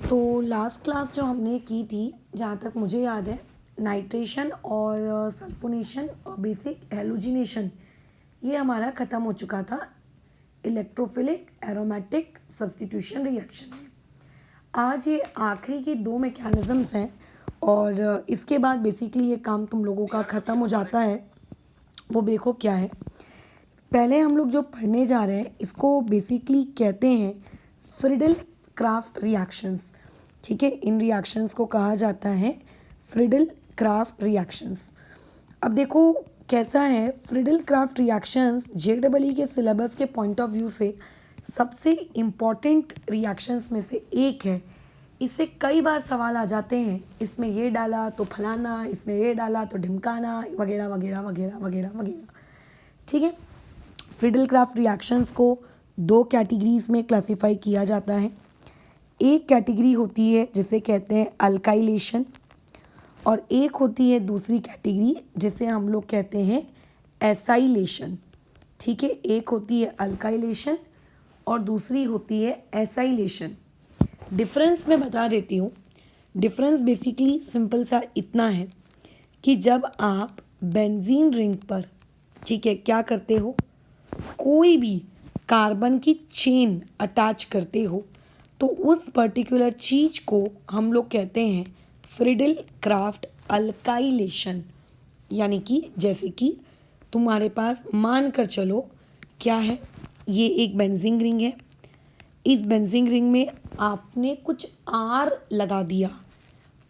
तो last class जो हमने की थी, जहाँ तक मुझे याद है, नाइट्रेशन और सल्फोनेशन और बेसिक हेलोजिनेशन ये हमारा ख़त्म हो चुका था इलेक्ट्रोफिलिक एरोमेटिक सब्स्टिट्यूशन रिएक्शन में। आज ये आखिरी के दो मैकेनिज़म्स हैं और इसके बाद बेसिकली ये काम तुम लोगों का ख़त्म हो जाता है। वो देखो क्या है। पहले हम लोग जो पढ़ने जा रहे हैं इसको बेसिकली कहते हैं फ्रिडल क्राफ्ट रिएक्शंस। ठीक है, इन रिएक्शंस को कहा जाता है फ्रिडल क्राफ्ट रिएक्शंस। अब देखो कैसा है, फ्रिडल क्राफ्ट रिएक्शंस जेईई के सिलेबस के पॉइंट ऑफ व्यू से सबसे इम्पॉर्टेंट रिएक्शंस में से एक है। इससे कई बार सवाल आ जाते हैं, इसमें ये डाला तो फलाना, इसमें ये डाला तो ढिमकाना, वगैरह वगैरह वगैरह वगैरह वगैरह। ठीक है, फ्रिडल क्राफ्ट रिएक्शंस को दो कैटेगरीज में क्लासिफाई किया जाता है। एक कैटेगरी होती है जिसे कहते हैं अल्काइलेशन और एक होती है दूसरी कैटेगरी जिसे हम लोग कहते हैं एसाइलेशन। ठीक है, एक होती है अल्काइलेशन और दूसरी होती है एसाइलेशन। डिफरेंस मैं बता देती हूँ। डिफरेंस बेसिकली सिंपल सा इतना है कि जब आप बेंजीन रिंग पर, ठीक है, क्या करते हो, कोई भी कार्बन की चेन अटैच करते हो तो उस पर्टिकुलर चीज़ को हम लोग कहते हैं फ्रिडल क्राफ्ट अल्काइलेशन। यानी कि जैसे कि तुम्हारे पास मान कर चलो क्या है, ये एक बेंजीन रिंग है। इस बेंजीन रिंग में आपने कुछ आर लगा दिया,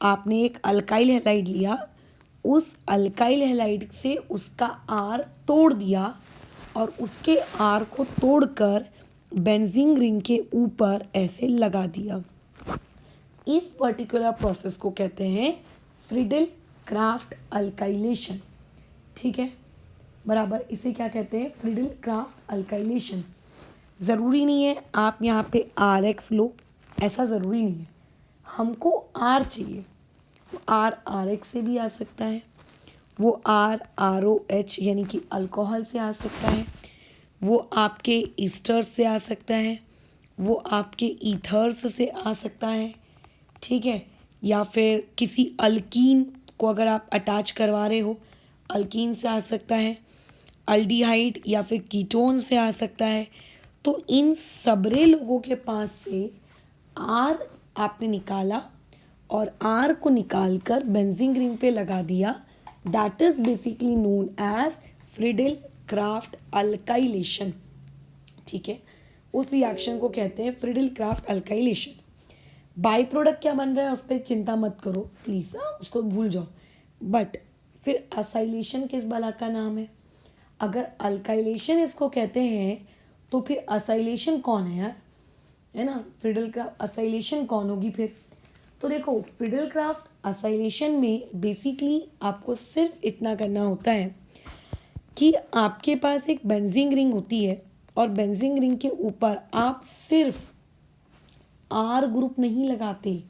आपने एक अल्काइल हैलाइड लिया, उस अल्काइल हैलाइड से उसका आर तोड़ दिया और उसके आर को तोड़कर बेंजीन रिंग के ऊपर ऐसे लगा दिया। इस पर्टिकुलर प्रोसेस को कहते हैं फ्रिडल क्राफ्ट अल्काइलेशन। ठीक है, बराबर, इसे क्या कहते हैं, फ्रिडल क्राफ्ट अल्काइलेशन। ज़रूरी नहीं है आप यहाँ पे RX लो, ऐसा ज़रूरी नहीं है। हमको R चाहिए, तो RX से भी आ सकता है, वो ROH यानी कि अल्कोहल से आ सकता है, वो आपके ईस्टर से आ सकता है, वो आपके ईथर्स से आ सकता है। ठीक है, या फिर किसी अल्कीन को अगर आप अटैच करवा रहे हो, अल्कीन से आ सकता है, अल्डिहाइड या फिर कीटोन से आ सकता है। तो इन सबरे लोगों के पास से आर आपने निकाला और आर को निकाल कर बेंजीन रिंग पे लगा दिया। That is basically known as Friedel Crafts alkylation. ठीक है, उस रिएक्शन को कहते हैं Friedel Crafts alkylation. By product क्या बन रहा है उस पर चिंता मत करो प्लीज़, उसको भूल जाओ। बट फिर असाइलेशन किस बला का नाम है? अगर अल्काइलेशन इसको कहते हैं तो फिर असाइलेशन कौन है यार, है ना? फ्रिडल क्राफ्ट असाइलेशन कौन होगी फिर? तो देखो, फ्रिडल क्राफ्ट असाइलेशन में बेसिकली आपको सिर्फ इतना करना होता है कि आपके पास एक बेंजीन रिंग होती है और बेंजीन रिंग के ऊपर आप सिर्फ R ग्रुप नहीं लगाते,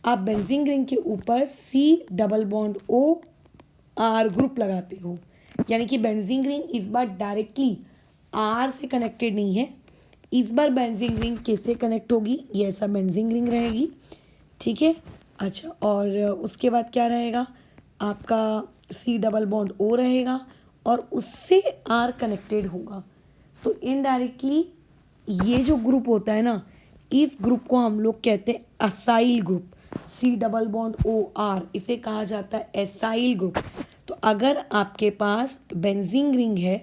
आप बेंजीन रिंग के ऊपर C+O R ग्रुप लगाते हो। यानी कि बेंजीन रिंग इस बार डायरेक्टली R से कनेक्टेड नहीं है, इस बार बेंजीन रिंग किससे कनेक्ट होगी, ये ऐसा बेंजीन रिंग रहेगी। ठीक है, अच्छा, और उसके बाद क्या रहेगा, आपका C+O रहेगा और उससे R कनेक्टेड होगा। तो इनडायरेक्टली ये जो ग्रुप होता है ना, इस ग्रुप को हम लोग कहते हैं असाइल ग्रुप। C+O R, इसे कहा जाता है एसाइल ग्रुप। तो अगर आपके पास बेंजीन रिंग है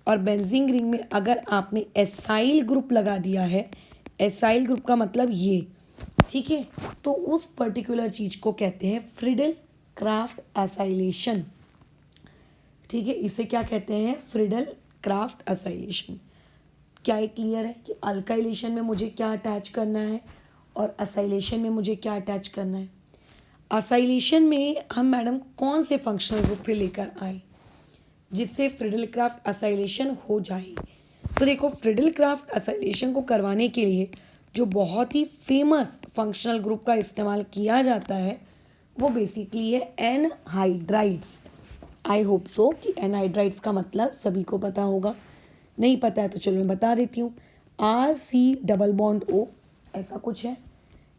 और बेंजीन रिंग में अगर आपने एसाइल ग्रुप लगा दिया है, एसाइल ग्रुप का मतलब ये, ठीक है, तो उस पर्टिकुलर चीज को कहते हैं फ्रिडल क्राफ्ट असाइलेशन। ठीक है, इसे क्या कहते हैं, फ्रिडल क्राफ्ट असाइलेशन। क्या ये क्लियर है कि अल्काइलेशन में मुझे क्या अटैच करना है और असाइलेशन में मुझे क्या अटैच करना है? असाइलेशन में हम मैडम कौन से फंक्शनल ग्रुप पे लेकर आए जिससे फ्रिडल क्राफ्ट असाइलेशन हो जाए? तो देखो, फ्रिडल क्राफ्ट असाइलेशन को करवाने के लिए जो बहुत ही फेमस फंक्शनल ग्रुप का इस्तेमाल किया जाता है वो बेसिकली है एनहाइड्राइड्स। आई होप सो कि एनहाइड्राइड्स का मतलब सभी को पता होगा। नहीं पता है तो चलो मैं बता देती हूँ। RC+O ऐसा कुछ है।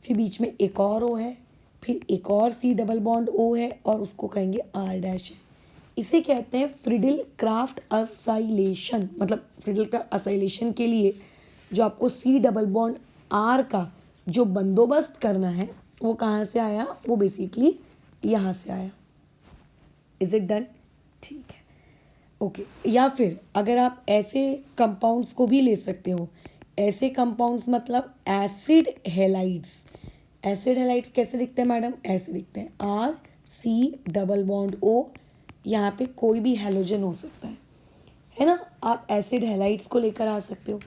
फिर बीच में एक और O है, फिर एक और C डबल बॉन्ड O है और उसको कहेंगे R डैश है। इसे कहते हैं फ्रिडल क्राफ्ट असाइलेशन। मतलब फ्रिडल क्राफ्ट असाइलेशन के लिए जो आपको C डबल बॉन्ड R का जो बंदोबस्त करना है वो कहाँ से आया, वो बेसिकली यहाँ से आया। Is it done? ठीक है, ओके। या फिर अगर आप ऐसे कंपाउंड्स को भी ले सकते हो, ऐसे कंपाउंड्स मतलब एसिड हैलाइड्स। एसिड हैलाइड्स कैसे दिखते हैं मैडम? ऐसे दिखते हैं, R C double bond O, यहाँ पे कोई भी हैलोजन हो सकता है ना। आप एसिड हैलाइड्स को लेकर आ सकते हो।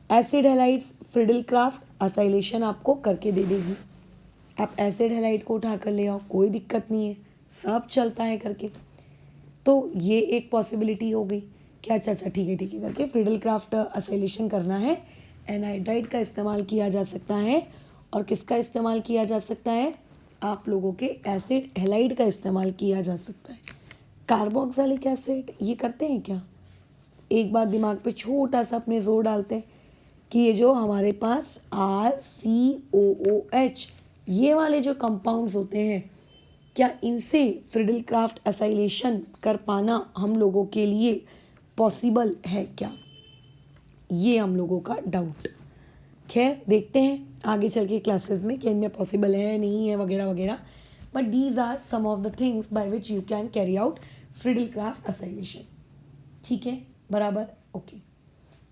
Acid halides Friedel Crafts acylation आपको करके दे देगी। आप एसिड हैलाइड को उठा कर ले आओ, कोई दिक्कत नहीं है, सब चलता है करके। तो ये एक पॉसिबिलिटी हो गई कि अच्छा ठीक है करके फ्रिडल क्राफ्ट असाइलेशन करना है। एनहाइड्राइड का इस्तेमाल किया जा सकता है, और किसका इस्तेमाल किया जा सकता है? आप लोगों के एसिड हैलाइड का इस्तेमाल किया जा सकता है। कार्बोक्सिलिक एसिड ये करते हैं क्या? एक बार दिमाग पे छोटा सा अपने जोर डालते हैं कि ये जो हमारे पास RCOOH ये वाले जो कंपाउंड्स होते हैं, क्या इनसे फ्रिडल क्राफ्ट असाइलेशन कर पाना हम लोगों के लिए पॉसिबल है क्या? ये हम लोगों का डाउट। खैर देखते हैं आगे चल के क्लासेस में कि इनमें पॉसिबल है नहीं है वगैरह वगैरह, but these are some of the things by which you can carry out Friedel Crafts acylation. ठीक है, बराबर, ओके।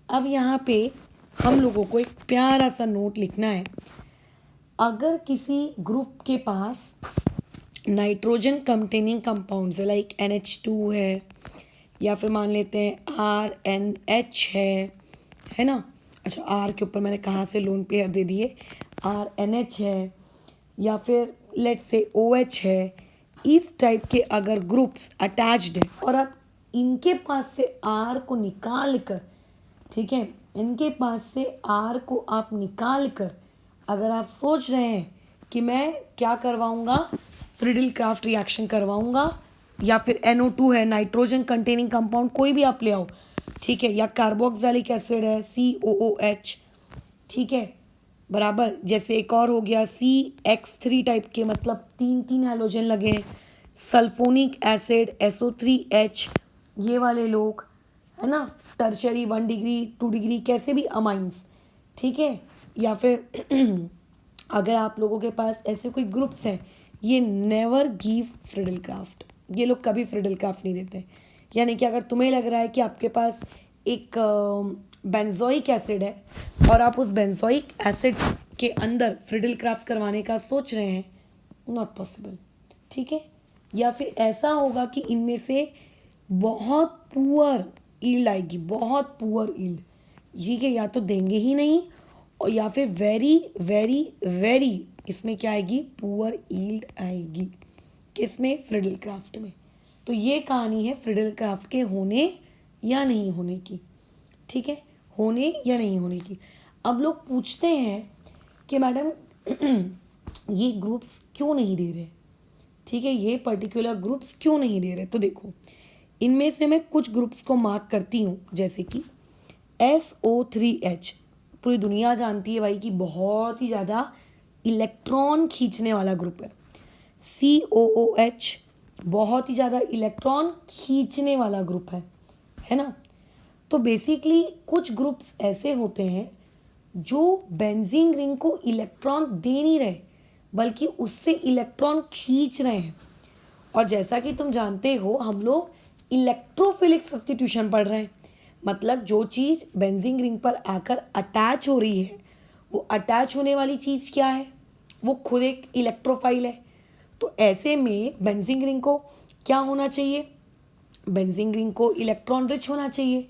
अब यहाँ पे हम लोगों को एक प्यारा सा नोट लिखना है। अगर किसी ग्रुप के पास नाइट्रोजन कंटेनिंग कंपाउंड्स है, लाइक NH2 है, या फिर मान लेते हैं RNH है ना। अच्छा, R के ऊपर मैंने कहाँ से लोन पेयर दे दिए, RNH है, या फिर लेट से OH है। इस टाइप के अगर ग्रुप्स अटैच्ड है और आप इनके पास से R को निकाल कर, ठीक है, इनके पास से R को आप निकाल कर अगर आप सोच रहे हैं कि मैं क्या करवाऊंगा, फ्रिडल क्राफ्ट रिएक्शन करवाऊंगा, या फिर NO2 है, नाइट्रोजन कंटेनिंग कंपाउंड कोई भी आप ले आओ, ठीक है, या कार्बोक्सिलिक एसिड है COOH, ठीक है, बराबर। जैसे एक और हो गया CX3 टाइप के, मतलब तीन हैलोजन लगे हैं, सल्फोनिक एसिड SO3H, ये वाले लोग है ना, टर्शरी 1 डिग्री 2 डिग्री कैसे भी अमाइंस, ठीक है। या फिर अगर आप लोगों के पास ऐसे कोई ग्रुप्स हैं, ये नेवर गिव फ्रिडल क्राफ्ट, ये लोग कभी फ्रिडल क्राफ्ट नहीं देते। यानी कि अगर तुम्हें लग रहा है कि आपके पास एक बेंजोइक एसिड है और आप उस बेंजोइक एसिड के अंदर फ्रिडल क्राफ्ट करवाने का सोच रहे हैं, नॉट पॉसिबल, ठीक है। या फिर ऐसा होगा कि इनमें से बहुत पुअर ईल्ड आएगी, बहुत पुअर ईल्ड, ठीक है, या तो देंगे ही नहीं, और या फिर वेरी वेरी वेरी इसमें क्या आएगी, पुअर ईल्ड आएगी, किसमें, फ्रिडल क्राफ्ट में। तो ये कहानी है फ्रिडल क्राफ्ट के होने या नहीं होने की, ठीक है, होने या नहीं होने की। अब लोग पूछते हैं कि मैडम ये ग्रुप्स क्यों नहीं दे रहे, ठीक है, ये पर्टिकुलर ग्रुप्स क्यों नहीं दे रहे। तो देखो, इनमें से मैं कुछ ग्रुप्स को मार्क करती हूँ, जैसे कि SO3H, पूरी दुनिया जानती है भाई कि बहुत ही ज़्यादा इलेक्ट्रॉन खींचने वाला ग्रुप है। COOH बहुत ही ज़्यादा इलेक्ट्रॉन खींचने वाला ग्रुप है ना। तो बेसिकली कुछ ग्रुप्स ऐसे होते हैं जो बेंजीन रिंग को इलेक्ट्रॉन दे नहीं रहे, बल्कि उससे इलेक्ट्रॉन खींच रहे हैं। और जैसा कि तुम जानते हो, हम लोग इलेक्ट्रोफिलिक सब्स्टिट्यूशन पढ़ रहे हैं, मतलब जो चीज़ बेंजीन रिंग पर आकर अटैच हो रही है, वो अटैच होने वाली चीज़ क्या है, वो खुद एक इलेक्ट्रोफाइल है। तो ऐसे में बेंजीन रिंग को क्या होना चाहिए, बेंजीन रिंग को इलेक्ट्रॉन रिच होना चाहिए।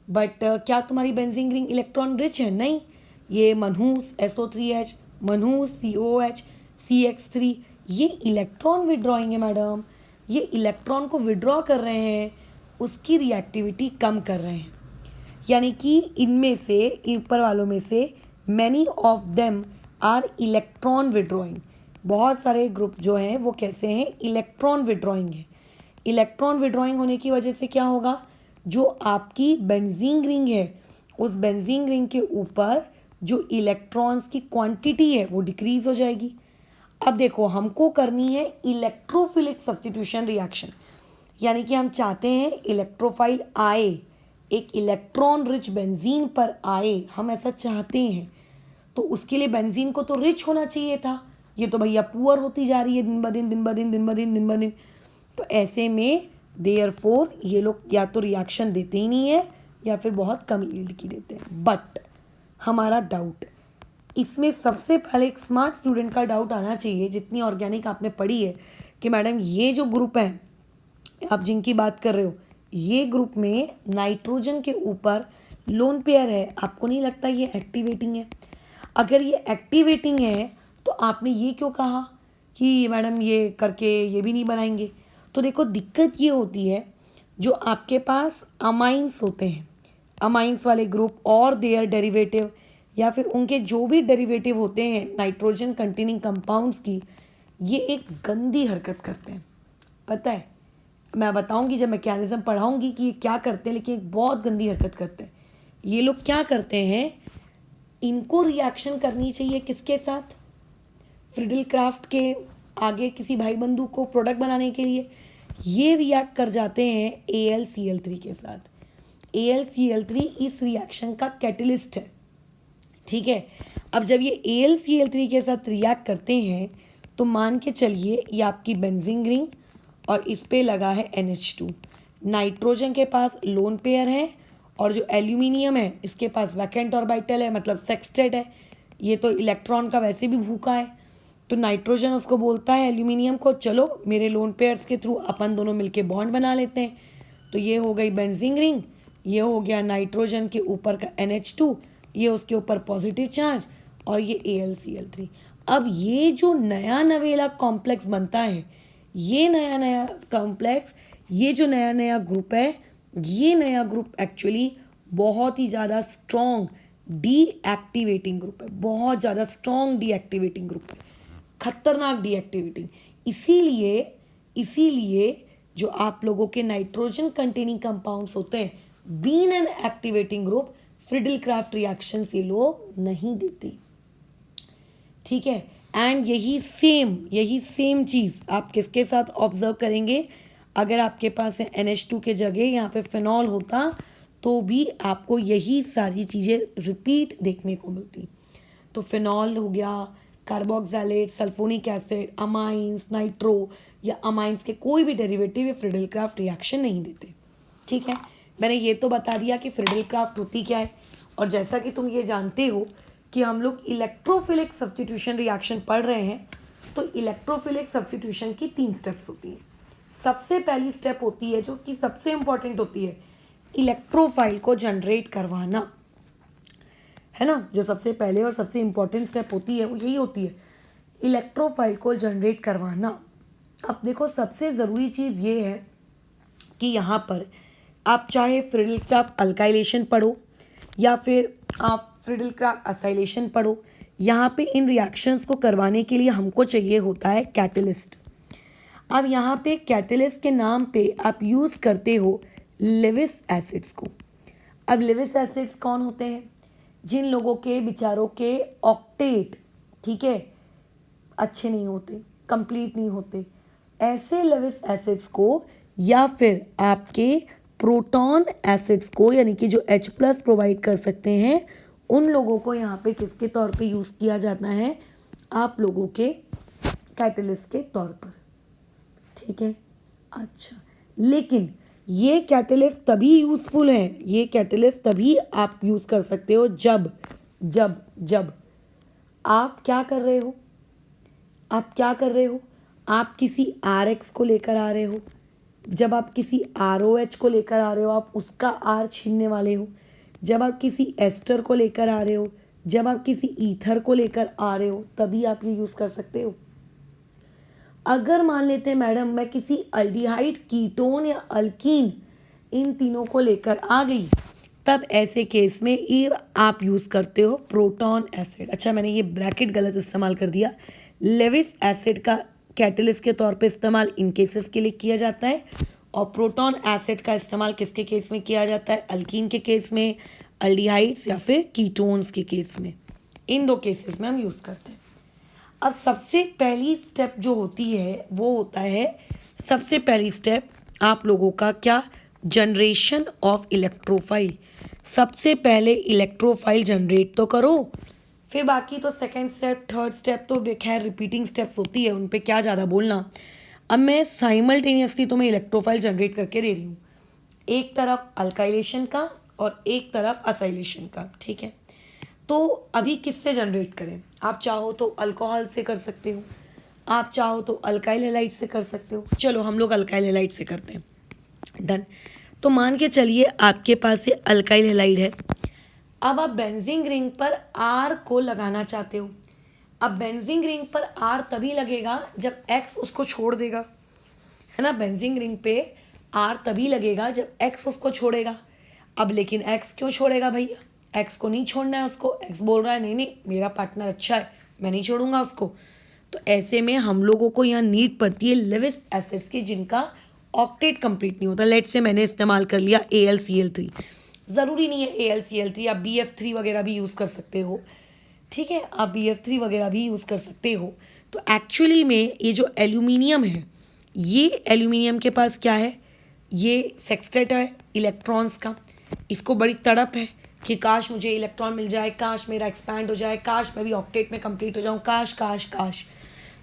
बट क्या तुम्हारी बेंजीन रिंग इलेक्ट्रॉन रिच है? नहीं, ये मनहूस SO3H, मनहूस COOH, CX3, ये इलेक्ट्रॉन विड्रॉइंग है मैडम, ये इलेक्ट्रॉन को विड्रॉ कर रहे हैं, उसकी रिएक्टिविटी कम कर रहे हैं। यानी कि इनमें से, ऊपर वालों में से, many of them are electron withdrawing. बहुत सारे ग्रुप जो हैं वो कैसे हैं, इलेक्ट्रॉन विड्रॉइंग है। इलेक्ट्रॉन विड्रॉइंग होने की वजह से क्या होगा, जो आपकी बेंजीन रिंग है, उस बेंजीन रिंग के ऊपर जो इलेक्ट्रॉन्स की क्वांटिटी है वो डिक्रीज हो जाएगी। अब देखो हमको करनी है इलेक्ट्रोफिलिक सब्स्टिट्यूशन रिएक्शन, यानी कि हम चाहते हैं इलेक्ट्रोफाइल आए, एक इलेक्ट्रॉन रिच बेंजीन पर आए, हम ऐसा चाहते हैं। तो उसके लिए बेंजीन को तो रिच होना चाहिए था, ये तो भैया पुअर होती जा रही है दिन ब दिन दिन ब दिन दिन ब दिन दिन ब दिन। तो ऐसे में देयरफॉर ये लोग या तो रिएक्शन देते ही नहीं है या फिर बहुत कम यील्ड की देते हैं। बट हमारा डाउट इसमें सबसे पहले एक स्मार्ट स्टूडेंट का डाउट आना चाहिए, जितनी ऑर्गेनिक आपने पढ़ी है, कि मैडम ये जो ग्रुप है आप जिनकी बात कर रहे हो, ये ग्रुप में नाइट्रोजन के ऊपर लोन पेयर है, आपको नहीं लगता ये एक्टिवेटिंग है? अगर ये एक्टिवेटिंग है तो आपने ये क्यों कहा कि मैडम ये करके ये भी नहीं बनाएंगे? तो देखो दिक्कत ये होती है, जो आपके पास अमाइंस होते हैं, अमाइंस वाले ग्रुप और देयर डेरिवेटिव या फिर उनके जो भी डेरिवेटिव होते हैं नाइट्रोजन कंटेनिंग कंपाउंड्स की, ये एक गंदी हरकत करते हैं। पता है, मैं बताऊंगी जब मैकेनिज्म पढ़ाऊंगी कि ये क्या करते हैं, लेकिन एक बहुत गंदी हरकत करते हैं। ये लोग क्या करते हैं, इनको रिएक्शन करनी चाहिए किसके साथ? फ्रिडल क्राफ्ट के आगे किसी भाई बंधु को प्रोडक्ट बनाने के लिए ये रिएक्ट कर जाते हैं AlCl3 के साथ। AlCl3 इस रिएक्शन का कैटलिस्ट है, ठीक है। अब जब ये AlCl3 के साथ रिएक्ट करते हैं तो मान के चलिए ये आपकी बेंजीन रिंग और इस पे लगा है NH2। नाइट्रोजन के पास लोन पेयर है और जो एल्यूमिनियम है इसके पास वैकेंट ऑर्बिटल है, मतलब सेक्सटेट है। ये तो इलेक्ट्रॉन का वैसे भी भूखा है। तो नाइट्रोजन उसको बोलता है एल्यूमिनियम को, चलो मेरे लोन पेयर्स के थ्रू अपन दोनों मिलके बॉन्ड बना लेते हैं। तो ये हो गई बेंजीन रिंग, ये हो गया नाइट्रोजन के ऊपर का NH2, ये उसके ऊपर पॉजिटिव चार्ज और ये AlCl3। अब ये जो नया नवेला कॉम्प्लेक्स बनता है, ये नया नया कॉम्प्लेक्स, ये जो नया नया ग्रुप है, ये नया ग्रुप एक्चुअली बहुत ही ज़्यादा स्ट्रॉन्ग डीएक्टिवेटिंग ग्रुप है, बहुत ज़्यादा स्ट्रॉन्ग डीएक्टिवेटिंग ग्रुप है, खतरनाक डीएक्टिवेटिंग। इसीलिए जो आप लोगों के नाइट्रोजन कंटेनिंग कंपाउंड्स होते हैं, been an activating group, Friedel Crafts reaction ये लोग नहीं देते, ठीक है। एंड यही सेम चीज़ आप किसके साथ ऑब्जर्व करेंगे? अगर आपके पास NH2 के जगह यहाँ पे फिनॉल होता तो भी आपको यही सारी चीज़ें रिपीट देखने को मिलती। तो फिनॉल हो गया, carboxylate, sulphonic acid, amines, nitro या अमाइंस के कोई भी डेरिवेटिव ये फ्रिडल क्राफ्ट रिएक्शन नहीं देते, ठीक है। मैंने ये तो बता दिया कि फ्रिडल क्राफ्ट होती क्या है। और जैसा कि तुम ये जानते हो कि हम लोग इलेक्ट्रोफिलिक सब्स्टिट्यूशन रिएक्शन पढ़ रहे हैं, तो इलेक्ट्रोफिलिक सब्स्टिट्यूशन की 3 स्टेप्स होती हैं। सबसे पहली स्टेप होती है जो कि सबसे इंपॉर्टेंट होती है, इलेक्ट्रोफाइल को जनरेट करवाना, है ना। जो सबसे पहले और सबसे इंपॉर्टेंट स्टेप होती है वो यही होती है, इलेक्ट्रोफाइल को जनरेट करवाना। अब देखो सबसे ज़रूरी चीज़ ये है कि यहाँ पर आप चाहे फ्रिडल क्राफ्ट अल्काइलेशन पढ़ो या फिर आप फ्रिडल क्राफ्ट असाइलेशन पढ़ो, यहाँ पे इन रिएक्शंस को करवाने के लिए हमको चाहिए होता है कैटलिस्ट। अब यहाँ पे कैटलिस्ट के नाम पे आप यूज़ करते हो लेविस एसिड्स को। अब लेविस एसिड्स कौन होते हैं? जिन लोगों के विचारों के ऑक्टेट, ठीक है, अच्छे नहीं होते, कंप्लीट नहीं होते, ऐसे लेविस एसिड्स को या फिर आपके प्रोटॉन एसिड्स को, यानी कि जो H+ प्रोवाइड कर सकते हैं, उन लोगों को यहाँ पे किसके तौर पे यूज़ किया जाता है? आप लोगों के कैटलिस्ट के तौर पर, ठीक है। अच्छा, लेकिन ये कैटलिस्ट तभी यूज़फुल है, ये कैटलिस्ट तभी आप यूज़ कर सकते हो जब जब जब आप क्या कर रहे हो, आप किसी RX को लेकर आ रहे हो, जब आप किसी ROH को लेकर आ रहे हो आप उसका R छीनने वाले हो, जब आप किसी एस्टर को लेकर आ रहे हो, जब आप किसी ईथर को लेकर आ रहे हो, तभी आप ये यूज़ कर सकते हो। अगर मान लेते हैं मैडम मैं किसी अल्डिहाइड, कीटोन या अल्कीन इन तीनों को लेकर आ गई, तब ऐसे केस में ये आप यूज़ करते हो प्रोटॉन एसिड। अच्छा, मैंने ये ब्रैकेट गलत इस्तेमाल कर दिया। लेविस एसिड का कैटलिस्ट के तौर पे इस्तेमाल इन केसेस के लिए किया जाता है और प्रोटॉन एसिड का इस्तेमाल किसके केस में किया जाता है? अल्कीन के केस में, अल्डिहाइड्स या फिर कीटोन्स के केस में। इन दो केसेस में हम यूज़ करते हैं। अब सबसे पहली स्टेप जो होती है वो होता है, सबसे पहली स्टेप आप लोगों का क्या, जनरेशन ऑफ इलेक्ट्रोफाइल। सबसे पहले इलेक्ट्रोफाइल जनरेट तो करो, फिर बाकी तो सेकंड स्टेप थर्ड स्टेप तो खैर रिपीटिंग स्टेप्स होती है, उन पे क्या ज़्यादा बोलना। अब मैं साइमल्टेनियसली तुम्हें इलेक्ट्रोफाइल जनरेट करके दे रही हूँ, एक तरफ अल्काइलेशन का और एक तरफ असाइलेशन का, ठीक है। तो अभी किससे जनरेट करें, आप चाहो तो अल्कोहल से कर सकते हो, आप चाहो तो अल्काइल हैलाइड से कर सकते हो। चलो हम लोग अल्काइल हैलाइड से करते हैं, डन। तो मान के चलिए आपके पास ये अल्काइल हैलाइड है। अब आप बेंजीन रिंग पर आर को लगाना चाहते हो। अब बेंजीन रिंग पर आर तभी लगेगा जब एक्स उसको छोड़ देगा, है ना। बेंजीन रिंग पे आर तभी लगेगा जब एक्स उसको छोड़ेगा। अब लेकिन एक्स क्यों छोड़ेगा भैया, एक्स को नहीं छोड़ना है उसको, एक्स बोल रहा है नहीं नहीं मेरा पार्टनर अच्छा है, मैं नहीं छोड़ूंगा उसको। तो ऐसे में हम लोगों को यहाँ नीड पड़ती है लेविस एसिड्स की जिनका ऑक्टेट कंप्लीट नहीं होता। लेट से मैंने इस्तेमाल कर लिया AlCl3, ज़रूरी नहीं है AlCl3, आप BF3 वगैरह भी यूज़ कर सकते हो, ठीक है, आप BF3 वगैरह भी यूज़ कर सकते हो। तो एक्चुअली में ये जो एल्यूमिनियम है, ये एल्यूमिनियम के पास क्या है, ये सेक्सटेट है इलेक्ट्रॉन्स का। इसको बड़ी तड़प है कि काश मुझे इलेक्ट्रॉन मिल जाए, काश मेरा एक्सपैंड हो जाए, काश मैं भी ऑक्टेट में कंप्लीट हो जाऊँ, काश काश काश।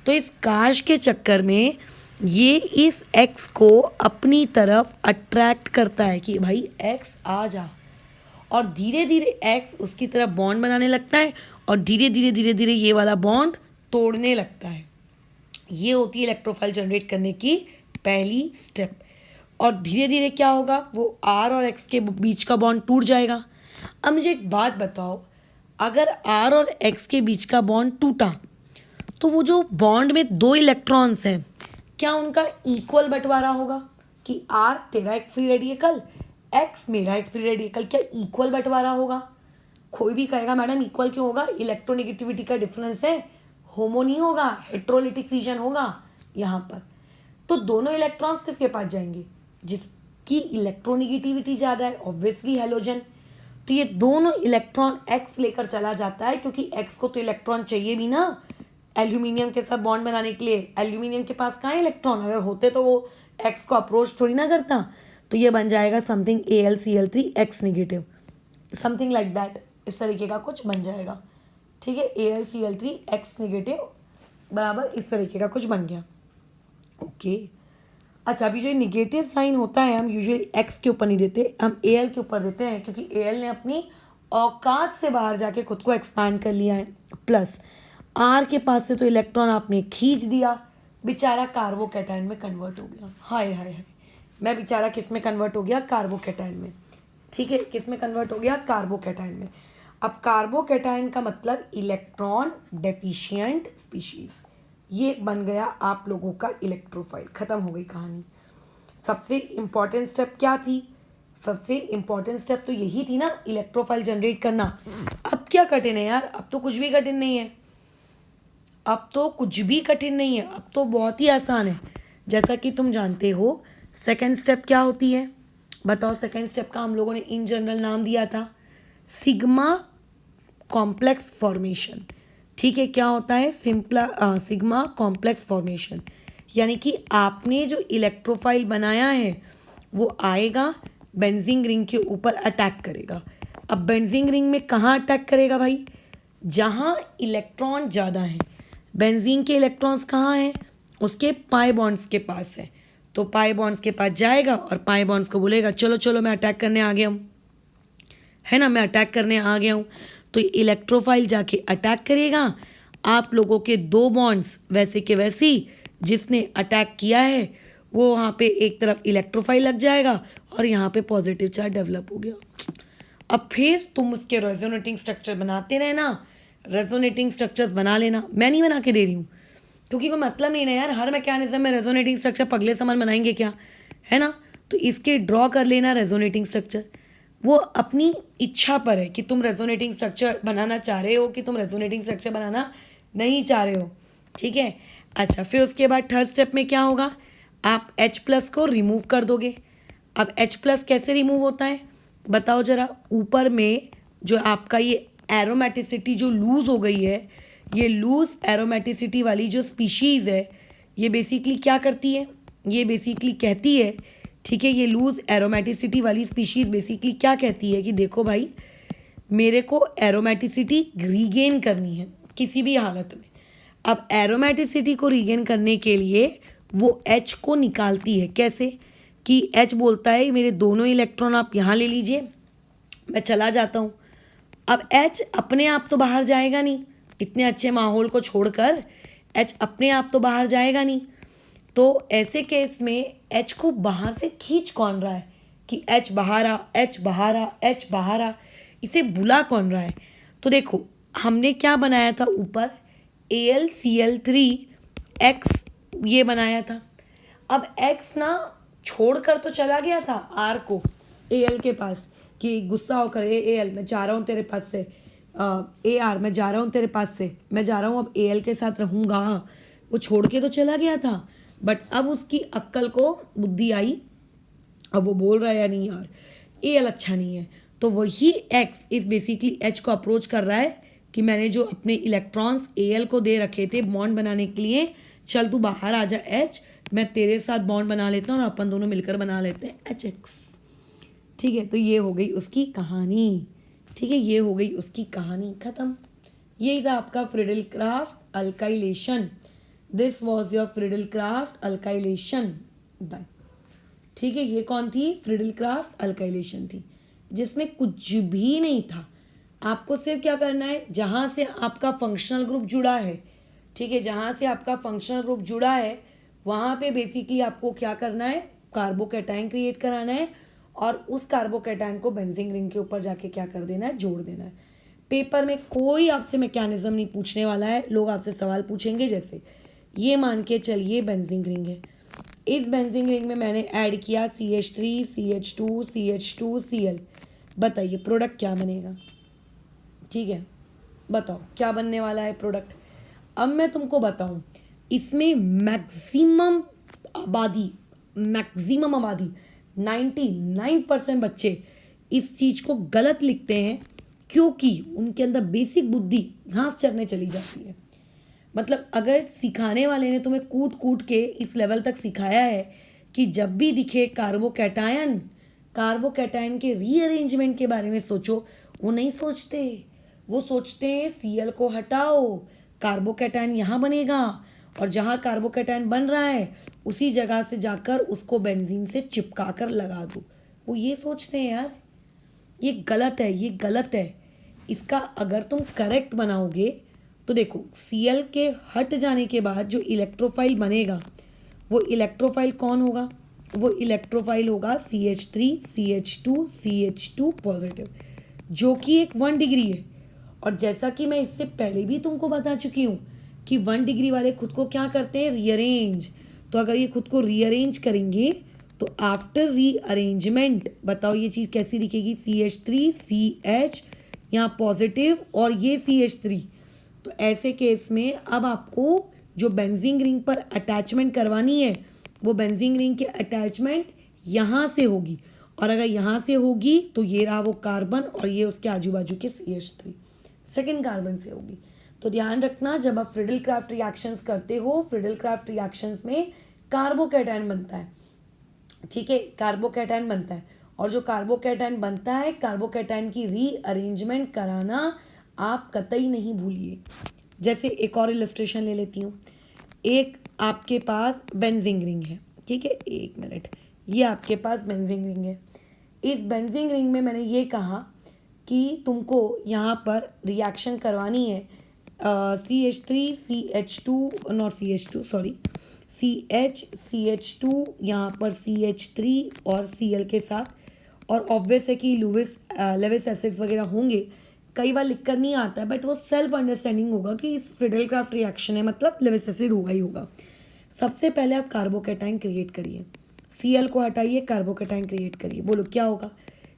तो इस काश के चक्कर में ये इस एक्स को अपनी तरफ अट्रैक्ट करता है कि भाई एक्स आ जा, और धीरे धीरे एक्स उसकी तरफ बॉन्ड बनाने लगता है और धीरे धीरे धीरे धीरे ये वाला बॉन्ड तोड़ने लगता है। ये होती है इलेक्ट्रोफाइल जनरेट करने की पहली स्टेप। और धीरे धीरे क्या होगा, वो आर और एक्स के बीच का बॉन्ड टूट जाएगा। अब मुझे एक बात बताओ, अगर आर और एक्स के बीच का बॉन्ड टूटा तो वो जो बॉन्ड में दो इलेक्ट्रॉन्स हैं, क्या उनका इक्वल बंटवारा होगा कि आर तेरा एक फ्री रेडिकल, एक्स मेरा एक फ्री रेडिकल, क्या इक्वल बंटवारा होगा? कोई भी कहेगा मैडम इक्वल क्यों होगा, इलेक्ट्रोनेगेटिविटी का डिफरेंस है, होमो नहीं होगा, हेट्रोलिटिक फ्यूजन होगा यहाँ पर। तो दोनों इलेक्ट्रॉन्स किसके पास जाएंगे, जिसकी इलेक्ट्रोनेगेटिविटी ज़्यादा है, ऑब्वियसली हेलोजन। तो ये दोनों इलेक्ट्रॉन एक्स लेकर चला जाता है, क्योंकि एक्स को तो इलेक्ट्रॉन चाहिए भी ना एल्यूमिनियम के साथ बॉन्ड बनाने के लिए। एल्यूमिनियम के पास कहाँ है इलेक्ट्रॉन, अगर होते तो वो एक्स को अप्रोच थोड़ी ना करता। तो ये बन जाएगा something AlCl3 x negative, something like that, इस तरीके का कुछ बन जाएगा, ठीक है। AlCl3 एक्स नेगेटिव बराबर इस तरीके का कुछ बन गया, ओके। अच्छा, अभी जो निगेटिव साइन होता है हम यूजुअली एक्स के ऊपर नहीं देते, हम Al के ऊपर देते हैं, क्योंकि Al ने अपनी औकात से बाहर जाके खुद को एक्सपैंड कर लिया है। प्लस आर के पास से तो इलेक्ट्रॉन आपने खींच दिया, बेचारा कार्बोकैटायन में कन्वर्ट हो गया। हाय हाय हाय, मैं बेचारा किस में कन्वर्ट हो गया, कार्बोकैटायन में, ठीक है। किस में कन्वर्ट हो गया, कार्बोकैटायन में। अब कार्बोकैटायन का मतलब इलेक्ट्रॉन डेफिशिएंट स्पीशीज, ये बन गया आप लोगों का इलेक्ट्रोफाइल, खत्म हो गई कहानी। सबसे इंपॉर्टेंट स्टेप क्या थी, सबसे इंपॉर्टेंट स्टेप तो यही थी ना, इलेक्ट्रोफाइल जनरेट करना। अब क्या कठिन है यार, अब तो कुछ भी कठिन नहीं है, अब तो कुछ भी कठिन नहीं है, अब तो बहुत ही आसान है। जैसा कि तुम जानते हो सेकेंड स्टेप क्या होती है, बताओ। सेकेंड स्टेप का हम लोगों ने इन जनरल नाम दिया था सिग्मा कॉम्प्लेक्स फॉर्मेशन, ठीक है। क्या होता है, सिग्मा कॉम्प्लेक्स फॉर्मेशन, यानी कि आपने जो इलेक्ट्रोफाइल बनाया है वो आएगा बेंजीन रिंग के ऊपर अटैक करेगा। अब बेंजीन रिंग में कहाँ अटैक करेगा भाई, जहाँ इलेक्ट्रॉन ज़्यादा हैं। बेंजीन के इलेक्ट्रॉन्स कहाँ हैं, उसके पाई बॉन्ड्स के पास है। तो पाई बॉन्ड्स के पास जाएगा और पाई बॉन्ड्स को बोलेगा चलो चलो मैं अटैक करने आ गया हूँ, है ना, मैं अटैक करने आ गया हूँ। तो इलेक्ट्रोफाइल जाके अटैक करेगा, आप लोगों के दो बॉन्ड्स वैसे के वैसी, जिसने अटैक किया है वो वहाँ पे एक तरफ इलेक्ट्रोफाइल लग जाएगा और यहाँ पे पॉजिटिव चार्ज डेवलप हो गया। अब फिर तुम उसके रेजोनेटिंग स्ट्रक्चर बनाते रहना, रेजोनेटिंग स्ट्रक्चर्स बना लेना, मैं नहीं बना के दे रही हूँ, क्योंकि कोई मतलब नहीं ना यार, हर मैकेनिज्म में रेजोनेटिंग स्ट्रक्चर पगले समान बनाएंगे क्या, है ना। तो इसके ड्रॉ कर लेना रेजोनेटिंग स्ट्रक्चर, वो अपनी इच्छा पर है कि तुम रेजोनेटिंग स्ट्रक्चर बनाना चाह रहे हो कि तुम रेजोनेटिंग स्ट्रक्चर बनाना नहीं चाह रहे हो, ठीक है। अच्छा, फिर उसके बाद थर्ड स्टेप में क्या होगा, आप H+ को रिमूव कर दोगे। अब H+ कैसे रिमूव होता है बताओ जरा, ऊपर में जो आपका ये एरोमेटिसिटी जो लूज़ हो गई है, ये लूज़ एरोमेटिसिटी वाली जो स्पीशीज़ है, ये बेसिकली क्या करती है, ये बेसिकली कहती है, ठीक है, ये लूज़ एरोमेटिसिटी वाली स्पीशीज़ बेसिकली क्या कहती है कि देखो भाई, मेरे को एरोमेटिसिटी रीगेन करनी है किसी भी हालत में। अब एरोमेटिसिटी को रीगेन करने के लिए वो एच को निकालती है। कैसे? कि एच बोलता है मेरे दोनों इलेक्ट्रॉन आप यहाँ ले लीजिए, मैं चला जाता हूँ। अब एच अपने आप तो बाहर जाएगा नहीं, इतने अच्छे माहौल को छोड़कर एच अपने आप तो बाहर जाएगा नहीं। तो ऐसे केस में एच को बाहर से खींच कौन रहा है कि एच बाहर आ, एच बाहर आ, एच बाहर आ, इसे बुला कौन रहा है? तो देखो, हमने क्या बनाया था ऊपर, AlCl3x ये बनाया था। अब x ना छोड़कर तो चला गया था r को Al के पास कि गुस्सा होकर Al मैं जा रहा हूँ तेरे पास से, Ar मैं जा रहा हूँ तेरे पास से, मैं जा रहा हूँ अब Al के साथ रहूँगा। वो छोड़ के तो चला गया था, बट अब उसकी अक्ल को बुद्धि आई, अब वो बोल रहा है या नहीं यार Al अच्छा नहीं है। तो वही x इस बेसिकली h को अप्रोच कर रहा है कि मैंने जो अपने इलेक्ट्रॉन्स Al को दे रखे थे बॉन्ड बनाने के लिए, चल तू बाहर आ जा H, मैं तेरे साथ बॉन्ड बना लेता हूँ और अपन दोनों मिलकर बना लेते हैं HX। ठीक है, तो ये हो गई उसकी कहानी। ठीक है, ये हो गई उसकी कहानी खत्म। यही था आपका Friedel Crafts alkylation. This was your Friedel Crafts alkylation. ठीक है, ये कौन थी? फ्रिडल क्राफ्ट अल्काइलेशन थी, जिसमें कुछ भी नहीं था। आपको सिर्फ क्या करना है, जहाँ से आपका फंक्शनल ग्रुप जुड़ा है, ठीक है, जहाँ से आपका फंक्शनल ग्रुप जुड़ा है वहाँ पे बेसिकली आपको क्या करना है, कार्बोकैटायन क्रिएट कराना है और उस कार्बोकैटायन को बेंजीन रिंग के ऊपर जाके क्या कर देना है, जोड़ देना है। पेपर में कोई आपसे मैकेनिज्म नहीं पूछने वाला है। लोग आपसे सवाल पूछेंगे जैसे ये मान के चलिए बेंजीन रिंग है, इस बेंजीन रिंग में मैंने ऐड किया CH3 CH2 CH2 Cl, बताइए प्रोडक्ट क्या बनेगा? ठीक है, बताओ क्या बनने वाला है प्रोडक्ट। अब मैं तुमको बताऊं, इसमें मैक्सिमम आबादी 99% बच्चे इस चीज़ को गलत लिखते हैं, क्योंकि उनके अंदर बेसिक बुद्धि घास चरने चली जाती है। मतलब अगर सिखाने वाले ने तुम्हें कूट कूट के इस लेवल तक सिखाया है कि जब भी दिखे कार्बोकैटायन, कार्बोकैटायन के रीअरेंजमेंट के बारे में सोचो, वो नहीं सोचते। वो सोचते हैं Cl को हटाओ, कार्बोकैटायन यहाँ बनेगा और जहाँ कार्बोकैटायन बन रहा है उसी जगह से जाकर उसको बेंजीन से चिपका कर लगा दो। वो ये सोचते हैं यार, ये गलत है, ये गलत है। इसका अगर तुम करेक्ट बनाओगे तो देखो, Cl के हट जाने के बाद जो इलेक्ट्रोफाइल बनेगा वो इलेक्ट्रोफाइल कौन होगा? वो इलेक्ट्रोफाइल होगा CH3 CH2 CH2 पॉजिटिव, जो कि एक 1 डिग्री है। और जैसा कि मैं इससे पहले भी तुमको बता चुकी हूँ कि 1 डिग्री वाले खुद को क्या करते हैं, रीअरेंज। तो अगर ये खुद को रीअरेंज करेंगे तो आफ्टर रीअरेंजमेंट बताओ ये चीज़ कैसी दिखेगी, CH3 CH यहाँ पॉजिटिव और ये CH3। तो ऐसे केस में अब आपको जो बेंजीन रिंग पर अटैचमेंट करवानी है वो बेंजीन रिंग की अटैचमेंट यहाँ से होगी, और अगर यहाँ से होगी तो ये रहा वो कार्बन और ये उसके आजू बाजू के CH3 सेकेंड कार्बन से होगी। तो ध्यान रखना, जब आप फ्रिडल क्राफ्ट रिएक्शंस करते हो, फ्रिडल क्राफ्ट रिएक्शंस में कार्बोकैटायन बनता है। ठीक है, कार्बोकैटायन बनता है और जो कार्बोकैटायन बनता है, कार्बोकैटायन की रीअरेंजमेंट कराना आप कतई नहीं भूलिए। जैसे एक और इलस्ट्रेशन ले लेती हूँ। एक आपके पास बेंजीन रिंग है, ठीक है, एक मिनट, ये आपके पास बेंजीन रिंग है। इस बेंजीन रिंग में मैंने ये कहा कि तुमको यहाँ पर रिएक्शन करवानी है CH3 CH2 not CH2 sorry CH2 यहाँ पर CH3 और Cl के साथ, और ऑब्वियस है कि लेविस एसिड्स वगैरह होंगे। कई बार लिख कर नहीं आता है, बट वो सेल्फ अंडरस्टैंडिंग होगा कि इस फ्रिडल क्राफ्ट रिएक्शन है, मतलब लेविस एसिड होगा ही होगा। सबसे पहले आप कार्बोकैटायन क्रिएट करिए, Cl को हटाइए, कार्बोकैटायन क्रिएट करिए। बोलो क्या होगा,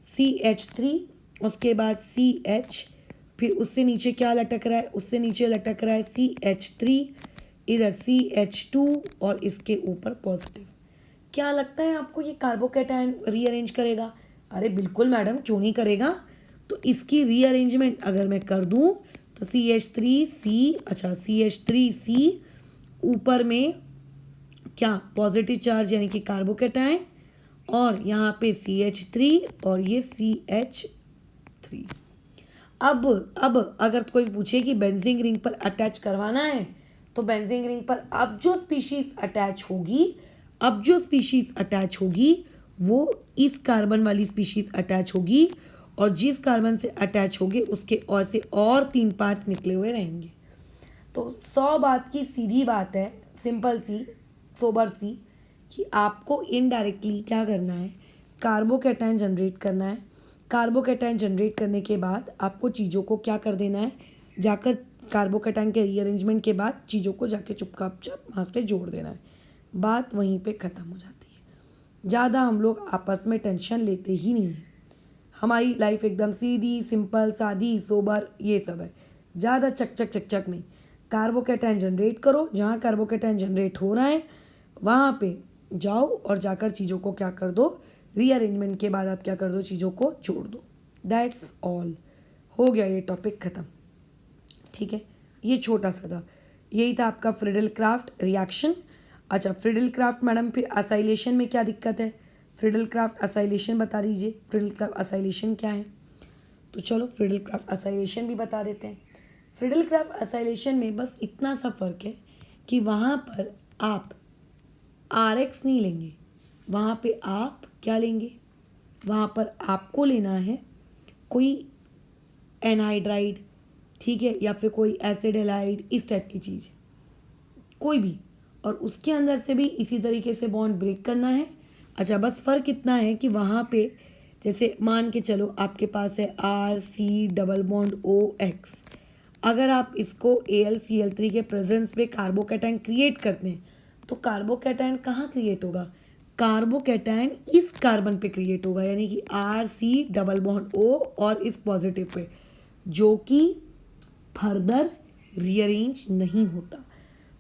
CH3, उसके बाद CH, फिर उससे नीचे क्या लटक रहा है, उससे नीचे लटक रहा है CH3, इधर CH2 और इसके ऊपर पॉजिटिव। क्या लगता है आपको ये कार्बोकैटायन रीअरेंज करेगा? अरे बिल्कुल मैडम, क्यों नहीं करेगा। तो इसकी रीअरेंजमेंट अगर मैं कर दूं तो CH3C ऊपर में क्या पॉजिटिव चार्ज यानी कि कार्बोकैटायन, और यहाँ पे CH3 और ये CH3। अब अगर कोई पूछे कि बेंजीन रिंग पर अटैच करवाना है तो बेंजीन रिंग पर अब जो स्पीशीज अटैच होगी वो इस कार्बन वाली स्पीशीज अटैच होगी, और जिस कार्बन से अटैच होगी उसके और से और 3 पार्ट्स निकले हुए रहेंगे। तो 100 बात की सीधी बात है, सिंपल सी सोबर सी, कि आपको इनडायरेक्टली क्या करना है, कार्बोकैटायन जनरेट करना है। कार्बोकैटायन जनरेट करने के बाद आपको चीज़ों को क्या कर देना है, जाकर कार्बोकैटायन के रीअरेंजमेंट के बाद चीज़ों को जाके चुपचाप वहाँ से जोड़ देना है। बात वहीं पे ख़त्म हो जाती है। ज़्यादा हम लोग आपस में टेंशन लेते ही नहीं हैं। हमारी लाइफ एकदम सीधी सिंपल सादी सोबर ये सब है, ज़्यादा चक नहीं। कार्बोकैटायन जनरेट करो, जहाँ कार्बोकैटायन जनरेट हो रहा है वहाँ पे जाओ और जाकर चीज़ों को क्या कर दो, रीअरेंजमेंट के बाद आप क्या कर दो, चीज़ों को जोड़ दो। दैट्स ऑल, हो गया ये टॉपिक ख़त्म। ठीक है, ये छोटा सा था, यही था आपका फ्रीडल क्राफ्ट रिएक्शन। अच्छा, फ्रीडल क्राफ्ट मैडम फिर असाइलेशन में क्या दिक्कत है, फ्रीडल क्राफ्ट असाइलेशन बता दीजिए, फ्रीडल क्राफ्ट असाइलेशन क्या है। तो चलो फ्रीडल क्राफ्ट असाइलेशन भी बता देते हैं। फ्रीडल क्राफ्ट असाइलेशन में बस इतना सा फ़र्क है कि वहाँ पर आप RX नहीं लेंगे, वहाँ पे आप क्या लेंगे, वहाँ पर आपको लेना है कोई एनहाइड्राइड, ठीक है, या फिर कोई एसिड हैलाइड, इस टाइप की चीज़ कोई भी, और उसके अंदर से भी इसी तरीके से बॉन्ड ब्रेक करना है। अच्छा, बस फ़र्क इतना है कि वहाँ पे जैसे मान के चलो आपके पास है RC डबल बॉन्ड OX, अगर आप इसको AlCl3 के प्रेजेंस में कार्बोकैटायन क्रिएट करते हैं तो कार्बोकैटायन कहाँ क्रिएट होगा, कार्बोकैटायन इस कार्बन पे क्रिएट होगा, यानी कि RC डबल बॉन्ड O और इस पॉजिटिव पे, जो कि फर्दर रीअरेंज नहीं होता।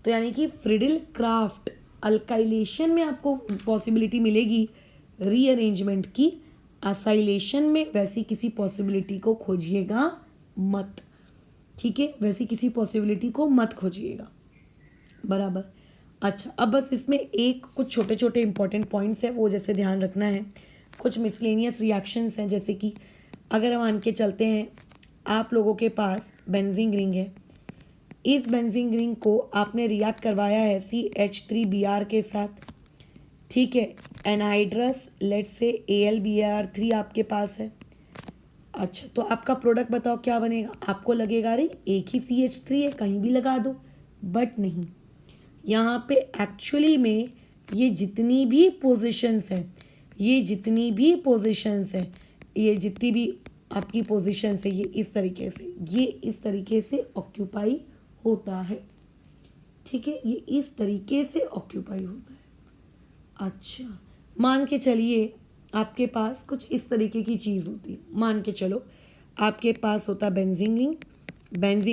तो यानी कि फ्रीडल क्राफ्ट अल्काइलेशन में आपको पॉसिबिलिटी मिलेगी रीअरेंजमेंट की, असाइलेशन में वैसी किसी पॉसिबिलिटी को खोजिएगा मत। ठीक है, वैसी किसी पॉसिबिलिटी को मत खोजिएगा, बराबर। अच्छा, अब बस इसमें एक कुछ छोटे छोटे इंपॉर्टेंट पॉइंट्स हैं, वो जैसे ध्यान रखना है। कुछ मिसलेनियस रिएक्शंस हैं, जैसे कि अगर हम मान के चलते हैं आप लोगों के पास बेंजीन रिंग है, इस बेंजीन रिंग को आपने रिएक्ट करवाया है CH3Br के साथ, ठीक है, एनहाइड्रस लेट से AlBr3 आपके पास है। अच्छा, तो आपका प्रोडक्ट बताओ क्या बनेगा, आपको लगेगा अरे एक ही CH3 है कहीं भी लगा दो, बट नहीं, यहाँ पे एक्चुअली में ये जितनी भी पोजीशंस हैं, ये जितनी भी आपकी पोजीशंस है, ये इस तरीके से ऑक्यूपाई होता है। ठीक है, ये इस तरीके से ऑक्यूपाई होता है। अच्छा, मान के चलिए आपके पास कुछ इस तरीके की चीज़ होती है, मान के चलो आपके पास होता है बेंजीन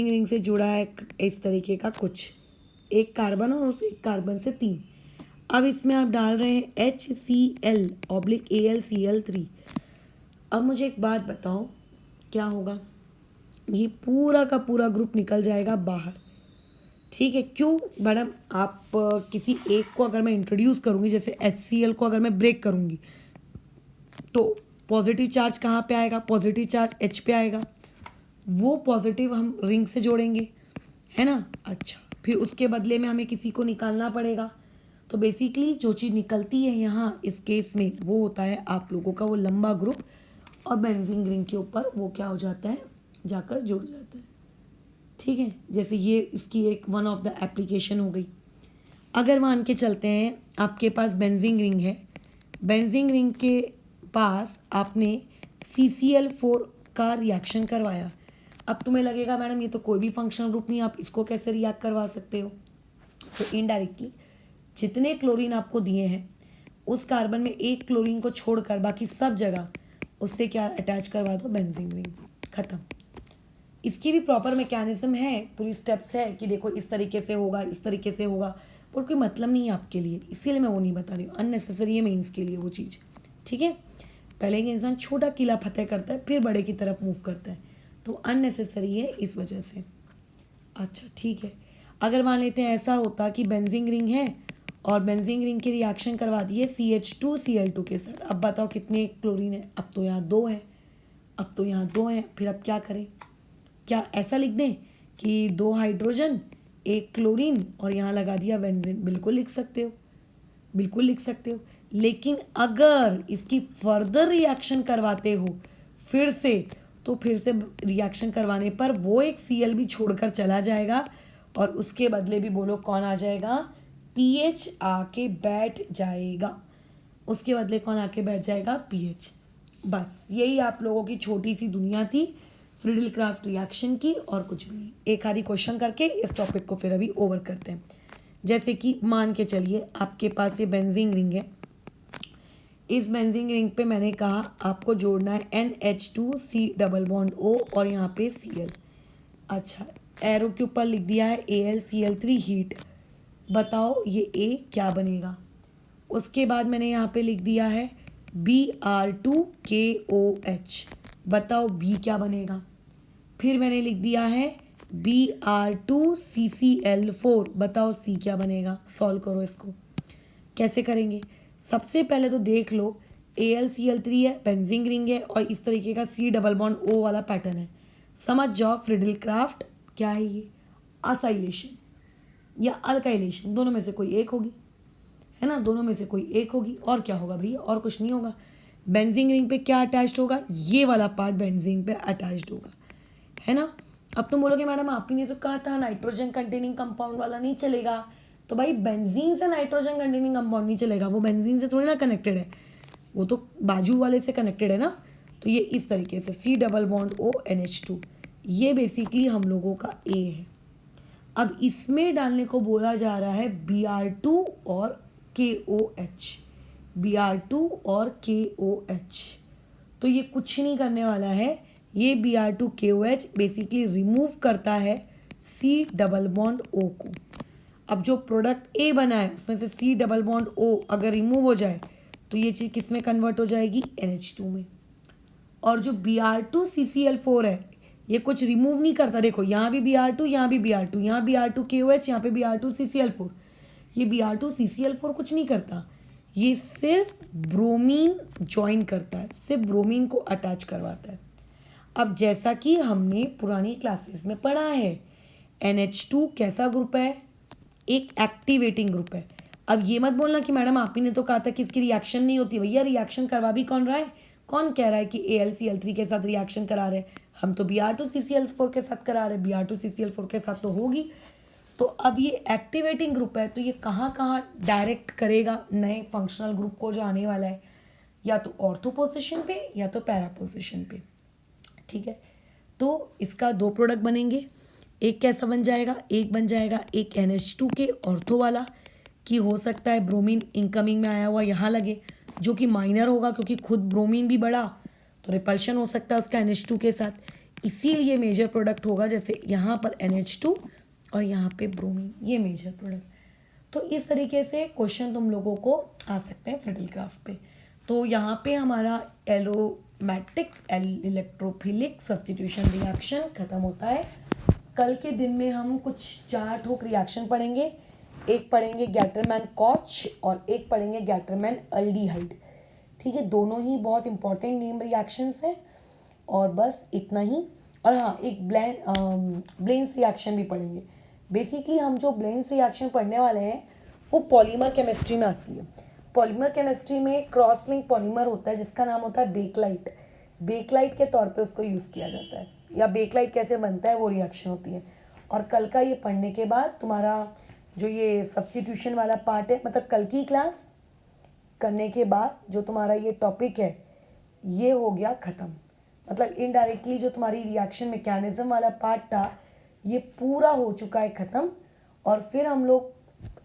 रिंग से जुड़ा है इस तरीके का कुछ, एक कार्बन और उस एक कार्बन से 3। अब इसमें आप डाल रहे हैं HCl/AlCl3। अब मुझे एक बात बताओ क्या होगा, ये पूरा का पूरा ग्रुप निकल जाएगा बाहर। ठीक है, क्यों मैडम, आप किसी एक को अगर मैं इंट्रोड्यूस करूँगी, जैसे HCl को अगर मैं ब्रेक करूँगी तो पॉजिटिव चार्ज कहाँ पे आएगा, पॉजिटिव चार्ज H पे आएगा, वो पॉजिटिव हम रिंग से जोड़ेंगे, है ना। अच्छा, फिर उसके बदले में हमें किसी को निकालना पड़ेगा, तो बेसिकली जो चीज़ निकलती है यहाँ इस केस में वो होता है आप लोगों का वो लंबा ग्रुप, और बेंजीन रिंग के ऊपर वो क्या हो जाता है, जाकर जुड़ जाता है। ठीक है, जैसे ये इसकी एक वन ऑफ द एप्लीकेशन हो गई। अगर मान के चलते हैं आपके पास बेंजीन रिंग है, बेंजीन रिंग के पास आपने CCl4 का रिएक्शन करवाया, अब तुम्हें लगेगा मैडम ये तो कोई भी फंक्शनल ग्रुप नहीं, आप इसको कैसे रिएक्ट करवा सकते हो, तो इनडायरेक्टली जितने क्लोरीन आपको दिए हैं उस कार्बन में एक क्लोरीन को छोड़कर बाकी सब जगह उससे क्या अटैच करवा दो, बेंजीन रिंग, ख़त्म। इसकी भी प्रॉपर मैकेनिज्म है, पूरी स्टेप्स है कि देखो इस तरीके से होगा, इस तरीके से होगा, पर कोई मतलब नहीं है आपके लिए, इसीलिए मैं वो नहीं बता रही हूँ, अननेसेसरी है मेंस के लिए वो चीज़। ठीक है, पहले एक इंसान छोटा किला फतेह करता है फिर बड़े की तरफ मूव करता है, तो अननेसेसरी है इस वजह से। अच्छा ठीक है, अगर मान लेते हैं ऐसा होता कि बेंजीन रिंग है और बेंजीन रिंग की रिएक्शन करवा दी है CH2Cl2 के साथ, अब बताओ कितने क्लोरीन है? अब तो यहाँ 2 है, अब तो यहाँ 2 है, फिर अब क्या करें? क्या ऐसा लिख दें कि 2 हाइड्रोजन 1 क्लोरीन और यहाँ लगा दिया बेंजीन? बिल्कुल लिख सकते हो, बिल्कुल लिख सकते हो। लेकिन अगर इसकी फर्दर रिएक्शन करवाते हो फिर से, तो फिर से रिएक्शन करवाने पर वो एक Cl भी छोड़कर चला जाएगा और उसके बदले भी बोलो कौन आ जाएगा? pH आके बैठ जाएगा। उसके बदले कौन आके बैठ जाएगा? pH। बस यही आप लोगों की छोटी सी दुनिया थी फ्रीडल क्राफ्ट रिएक्शन की, और कुछ भी नहीं। एक आधी क्वेश्चन करके इस टॉपिक को फिर अभी ओवर करते हैं। जैसे कि मान के चलिए आपके पास ये बेंजीन रिंग है, इस बेंजीन रिंग पे मैंने कहा आपको जोड़ना है NH2C डबल बॉन्ड O और यहाँ पे Cl। अच्छा, एरो के ऊपर लिख दिया है AlCl3 हीट। बताओ ये A क्या बनेगा? उसके बाद मैंने यहाँ पे लिख दिया है Br2KOH। बताओ B क्या बनेगा? फिर मैंने लिख दिया है Br2CCl4। बताओ C क्या बनेगा? सॉल्व करो इसको। कैसे करेंगे? सबसे पहले तो देख लो AlCl3 है, बेंजीन रिंग है और इस तरीके का C डबल बॉन्ड O वाला पैटर्न है। समझ जाओ फ्रीडल क्राफ्ट क्या है ये? असाइलेशन या अल्काइलेशन, दोनों में से कोई एक होगी, है ना? दोनों में से कोई एक होगी। और क्या होगा भैया? और कुछ नहीं होगा। बेंजीन रिंग पे क्या अटैच्ड होगा? ये वाला पार्ट बेंजीन पे अटैच्ड होगा, है ना? अब तुम बोलोगे मैडम आपने ने तो कहा था नाइट्रोजन कंटेनिंग कंपाउंड वाला नहीं चलेगा। तो भाई बेंजीन से नाइट्रोजन कंटेनिंग कंपाउंड नहीं चलेगा, वो बेंजीन से थोड़ी ना कनेक्टेड है, वो तो बाजू वाले से कनेक्टेड है ना। तो ये इस तरीके से C double bond O NH2, ये बेसिकली हम लोगों का A है। अब इसमें डालने को बोला जा रहा है Br2 और KOH, Br2 और KOH। तो ये कुछ नहीं करने वाला है, ये Br2KOH बेसिकली रिमूव करता है C डबल बॉन्ड O को। अब जो प्रोडक्ट A बना है उसमें से C डबल बॉन्ड O अगर रिमूव हो जाए तो ये चीज़ किस में कन्वर्ट हो जाएगी? NH2 में। और जो Br2CCl4 है ये कुछ रिमूव नहीं करता, देखो यहाँ भी Br2, यहाँ भी Br2, यहाँ Br2KOH, यहाँ पे Br2CCl4। ये Br2CCl4 कुछ नहीं करता, ये सिर्फ ब्रोमीन ज्वाइन करता है, सिर्फ ब्रोमीन को अटैच करवाता है। अब जैसा कि हमने पुरानी क्लासेस में पढ़ा है, NH2 कैसा ग्रुप है? एक एक्टिवेटिंग ग्रुप है। अब ये मत बोलना कि मैडम आप ही ने तो कहा था कि इसकी रिएक्शन नहीं होती। भैया रिएक्शन करवा भी कौन रहा है? कौन कह रहा है कि AlCl3 के साथ रिएक्शन करा रहे हैं? हम तो Br2CCl4 के साथ करा रहे हैं, Br2CCl4 के साथ तो होगी। तो अब ये एक्टिवेटिंग ग्रुप है, तो ये कहाँ कहाँ डायरेक्ट करेगा नए फंक्शनल ग्रुप को जो आने वाला है? या तो ऑर्थो पोजिशन पे या तो पैरा पोजिशन पे, ठीक है? तो इसका 2 प्रोडक्ट बनेंगे। एक कैसा बन जाएगा? एक बन जाएगा एक NH2 के ऑर्थो वाला, कि हो सकता है ब्रोमीन इनकमिंग में आया हुआ यहाँ लगे, जो कि माइनर होगा क्योंकि खुद ब्रोमीन भी बड़ा, तो रिपल्शन हो सकता है उसका NH2 के साथ, इसीलिए मेजर प्रोडक्ट होगा। जैसे यहाँ पर NH2 और यहाँ पे ब्रोमीन, ये मेजर प्रोडक्ट। तो इस तरीके से क्वेश्चन तुम लोगों को आ सकते हैं फ्रीडल क्राफ्ट पे। तो यहाँ पे हमारा एरोमेटिक इलेक्ट्रोफिलिक सब्स्टिट्यूशन रिएक्शन खत्म होता है। कल के दिन में हम कुछ 4 ठोक रिएक्शन पढ़ेंगे। एक पढ़ेंगे गैटरमैन कॉच और एक पढ़ेंगे गैटरमैन अल्डिहाइड, ठीक है? दोनों ही बहुत इंपॉर्टेंट नेम रिएक्शंस हैं। और बस इतना ही। और हाँ, एक ब्लेंस रिएक्शन भी पढ़ेंगे। बेसिकली हम जो ब्लेंस रिएक्शन पढ़ने वाले हैं वो पॉलीमर केमिस्ट्री में आती है। पॉलीमर केमिस्ट्री में क्रॉस लिंक पॉलीमर होता है जिसका नाम होता है बेकलाइट। बेकलाइट के तौर पे उसको यूज़ किया जाता है, या बेकलाइट कैसे बनता है वो रिएक्शन होती है। और कल का ये पढ़ने के बाद तुम्हारा जो ये सब्स्टिट्यूशन वाला पार्ट है, मतलब कल की क्लास करने के बाद जो तुम्हारा ये टॉपिक है ये हो गया ख़त्म। मतलब इनडायरेक्टली जो तुम्हारी रिएक्शन मैकेनिज्म वाला पार्ट था ये पूरा हो चुका है ख़त्म। और फिर हम लोग,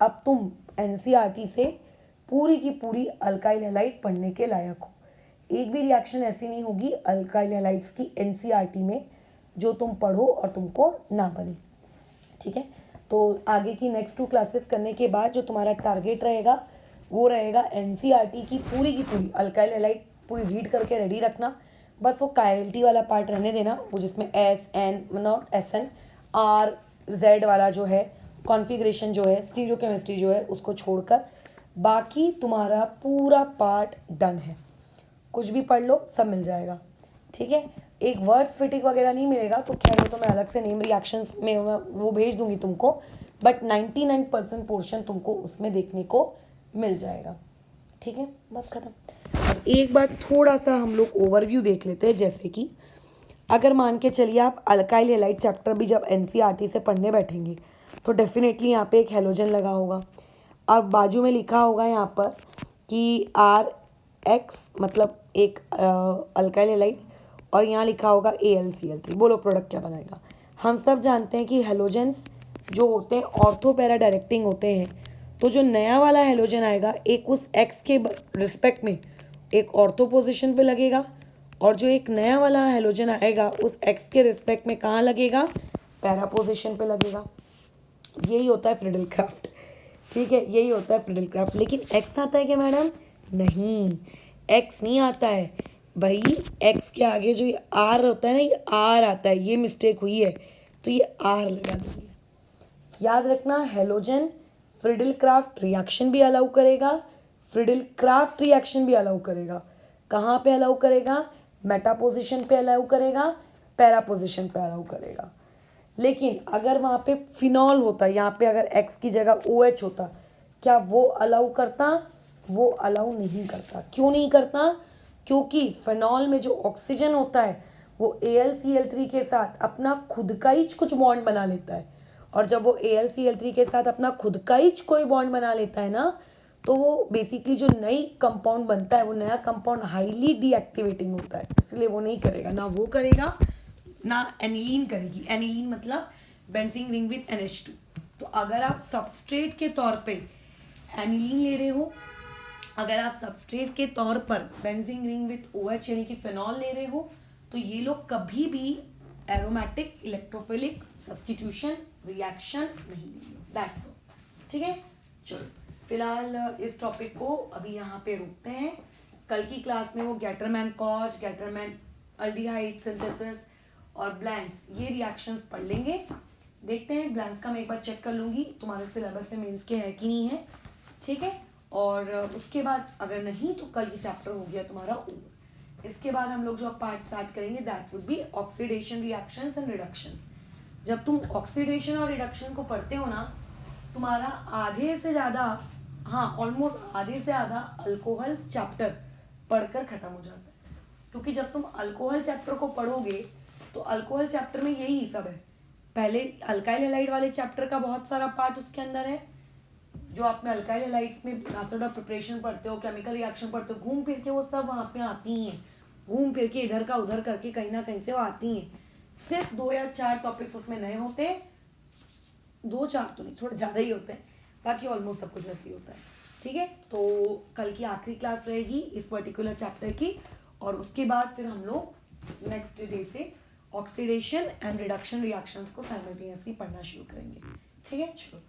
अब तुम NCERT से पूरी की पूरी अल्काइल हैलाइड पढ़ने के लायक हो। एक भी रिएक्शन ऐसी नहीं होगी अल्काइल हैलाइड्स की NCERT में जो तुम पढ़ो और तुमको ना बने, ठीक है? तो आगे की नेक्स्ट 2 क्लासेस करने के बाद जो तुम्हारा टारगेट रहेगा वो रहेगा NCERT की पूरी अल्काइल हैलाइड पूरी रीड करके रेडी रखना, बस वो कायरलिटी वाला पार्ट रहने देना, वो जिसमें S N not S N R Z वाला जो है कॉन्फ़िगरेशन जो है स्टीरियोकेमिस्ट्री जो है उसको छोड़कर बाकी तुम्हारा पूरा पार्ट डन है। कुछ भी पढ़ लो, सब मिल जाएगा, ठीक है। एक वर्ड्स फिटिंग वगैरह नहीं मिलेगा तो खैर वो तो मैं अलग से नेम रिएक्शंस में वो भेज दूंगी तुमको, बट 99% पोर्शन तुमको उसमें देखने को मिल जाएगा, ठीक है। बस खत्म। अब एक बार थोड़ा सा हम लोग ओवरव्यू देख लेते हैं, जैसे कि अगर मान के चलिए आप अल्काइल हैलाइड चैप्टर भी जब एनसीईआरटी से पढ़ने बैठेंगे तो डेफिनेटली यहाँ पे एक हेलोजन लगा होगा और बाजू में लिखा होगा यहाँ पर कि RX मतलब एक अल्काइल हैलाइड, और यहाँ लिखा होगा AlCl3। बोलो प्रोडक्ट क्या बनाएगा। हम सब जानते हैं कि हेलोजेंस जो होते हैं ऑर्थो पैरा डायरेक्टिंग होते हैं, तो जो नया वाला हेलोजन आएगा एक उस X के रिस्पेक्ट में एक ऑर्थो पोजिशन पे लगेगा, और जो एक नया वाला हेलोजन आएगा उस X के रिस्पेक्ट में कहाँ लगेगा, पैरा पोजिशन पे लगेगा। यही होता है फ्रिडल क्राफ्ट, ठीक है, यही होता है फ्रिडल क्राफ्ट। लेकिन X आता है क्या मैडम? नहीं, X नहीं आता है भाई। X के आगे जो ये R होता है ना, ये R आता है, ये मिस्टेक हुई है तो ये R लगा देंगे। याद रखना, हेलोजन फ्रिडल क्राफ्ट रिएक्शन भी अलाउ करेगा, फ्रिडल क्राफ्ट रिएक्शन भी अलाउ करेगा। कहाँ पे अलाउ करेगा? मेटा पोजिशन पे अलाउ करेगा, पैरा पोजिशन पे अलाउ करेगा। लेकिन अगर वहाँ पे फिनॉल होता, यहाँ पे अगर X की जगह OH होता, क्या वो अलाउ करता? वो अलाउ नहीं करता। क्यों नहीं करता? क्योंकि फिनॉल में जो ऑक्सीजन होता है वो AlCl3 के साथ अपना खुद का ही कुछ बॉन्ड बना लेता है, और जब वो AlCl3 के साथ अपना खुद का ही कोई बॉन्ड बना लेता है ना, तो वो बेसिकली जो नई कंपाउंड बनता है वो नया कंपाउंड हाईली डीएक्टिवेटिंग होता है, इसलिए वो नहीं करेगा। ना वो करेगा ना एनिलीन करेगी। एनिलीन मतलब बेंजीन रिंग विद NH2। तो अगर आप सबस्ट्रेट के तौर पे एनिलीन ले रहे हो, अगर आप सबस्ट्रेट के तौर पर बेंजीन रिंग विद OH यानी कि फिनॉल ले रहे हो, तो ये लोग कभी भी एरोमेटिक इलेक्ट्रोफिलिक सब्स्टिट्यूशन रिएक्शन नहीं लेंगे। दैट्स ऑल, ठीक है। चलो फिलहाल इस टॉपिक को अभी यहाँ पे रोकते हैं। कल की क्लास में वो Gattermann cause, Gattermann aldehyde synthesis और ब्लैंक्स, ये रिएक्शंस पढ़ लेंगे। देखते हैं, ब्लैंक्स का मैं एक बार चेक कर लूँगी तुम्हारे सिलेबस में मेंस के है कि नहीं है, ठीक है। और उसके बाद अगर नहीं तो कल ये चैप्टर हो गया तुम्हारा ओवर। इसके बाद हम लोग जो पार्ट स्टार्ट करेंगे that would be oxidation reactions and reductions. जब तुम ऑक्सीडेशन और रिडक्शन को पढ़ते हो ना, तुम्हारा आधे से ज़्यादा, हाँ ऑलमोस्ट आधे से ज़्यादा अल्कोहल चैप्टर पढ़कर ख़त्म हो जाता है। क्योंकि जब तुम अल्कोहल चैप्टर को पढ़ोगे तो अल्कोहल चैप्टर में यही सब है। पहले अल्काइल हैलाइड वाले चैप्टर का बहुत सारा पार्ट उसके अंदर है, जो आपने अल्काइल हैलाइड्स में मेथड ऑफ प्रिपरेशन पढ़ते हो, केमिकल रिएक्शन पढ़ते हो, घूम फिर के वो सब वहाँ पे आती ही हैं, घूम फिर के इधर का उधर करके कहीं ना कहीं से वो आती हैं। सिर्फ 2 या 4 टॉपिक्स उसमें नए होते हैं, 2-4 तो नहीं, थोड़े ज़्यादा ही होते हैं, बाकी ऑलमोस्ट सब कुछ वैसे ही होता है, ठीक है। तो कल की आखिरी क्लास रहेगी इस पर्टिकुलर चैप्टर की, और उसके बाद फिर हम लोग नेक्स्ट डे से ऑक्सीडेशन एंड रिडक्शन रिएक्शंस को साइमल्टेनियसली पढ़ना शुरू करेंगे, ठीक है। चलो